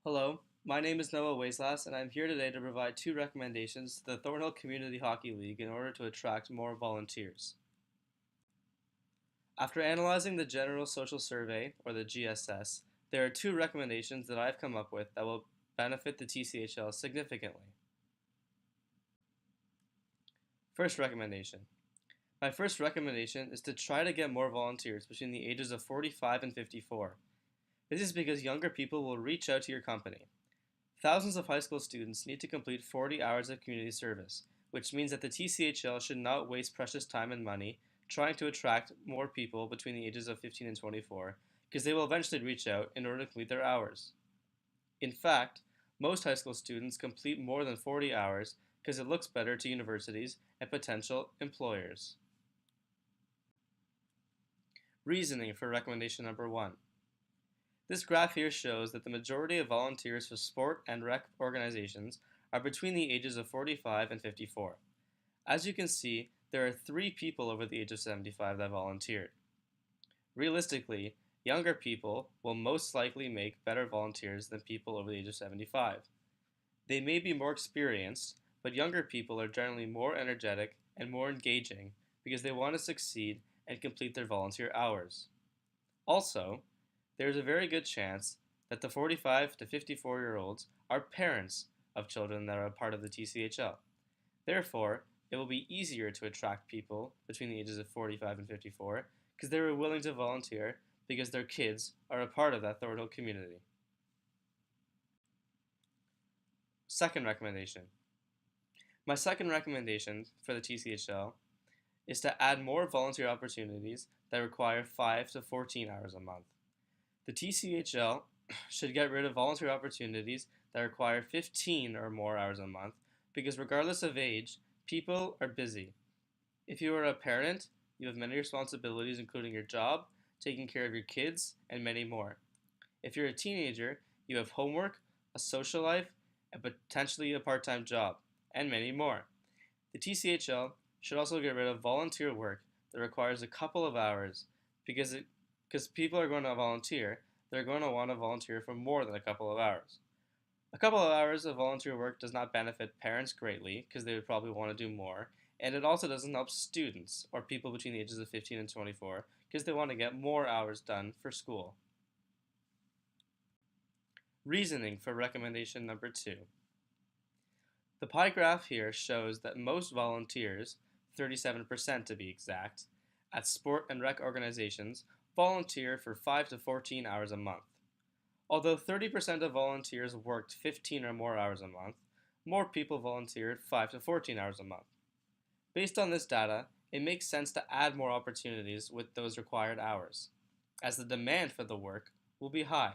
Hello, my name is Noah Waisglass, and I'm here today to provide two recommendations to the Thornhill Community Hockey League in order to attract more volunteers. After analyzing the General Social Survey, or the GSS, there are two recommendations that I've come up with that will benefit the TCHL significantly. First recommendation. My first recommendation is to try to get more volunteers between the ages of 45 and 54. This is because younger people will reach out to your company. Thousands of high school students need to complete 40 hours of community service, which means that the TCHL should not waste precious time and money trying to attract more people between the ages of 15 and 24, because they will eventually reach out in order to complete their hours. In fact, most high school students complete more than 40 hours because it looks better to universities and potential employers. Reasoning for recommendation number 1. This graph here shows that the majority of volunteers for sport and rec organizations are between the ages of 45 and 54. As you can see, there are 3 people over the age of 75 that volunteered. Realistically, younger people will most likely make better volunteers than people over the age of 75. They may be more experienced, but younger people are generally more energetic and more engaging because they want to succeed and complete their volunteer hours. Also, there is a very good chance that the 45 to 54-year-olds are parents of children that are a part of the TCHL. Therefore, it will be easier to attract people between the ages of 45 and 54 because they were willing to volunteer because their kids are a part of that Thornhill community. Second recommendation. My second recommendation for the TCHL is to add more volunteer opportunities that require 5 to 14 hours a month. The TCHL should get rid of volunteer opportunities that require 15 or more hours a month because regardless of age, people are busy. If you are a parent, you have many responsibilities including your job, taking care of your kids, and many more. If you're a teenager, you have homework, a social life, and potentially a part-time job, and many more. The TCHL should also get rid of volunteer work that requires a couple of hours because people are going to volunteer, they're going to want to volunteer for more than a couple of hours. A couple of hours of volunteer work does not benefit parents greatly because they would probably want to do more, and it also doesn't help students or people between the ages of 15 and 24 because they want to get more hours done for school. Reasoning for recommendation number 2. The pie graph here shows that most volunteers, 37% to be exact, at sport and rec organizations volunteer for 5 to 14 hours a month. Although 30% of volunteers worked 15 or more hours a month, more people volunteered 5 to 14 hours a month. Based on this data, it makes sense to add more opportunities with those required hours, as the demand for the work will be high.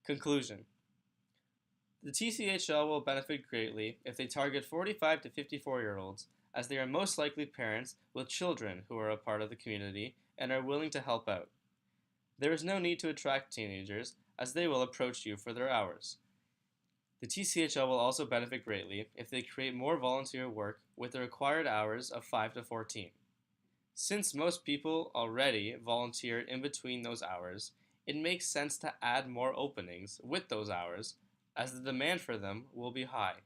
Conclusion. The TCHL will benefit greatly if they target 45 to 54-year-olds, as they are most likely parents with children who are a part of the community and are willing to help out. There is no need to attract teenagers, as they will approach you for their hours. The TCHL will also benefit greatly if they create more volunteer work with the required hours of 5 to 14. Since most people already volunteer in between those hours, it makes sense to add more openings with those hours, as the demand for them will be high.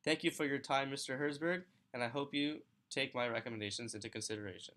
Thank you for your time, Mr. Herzberg, and I hope you take my recommendations into consideration.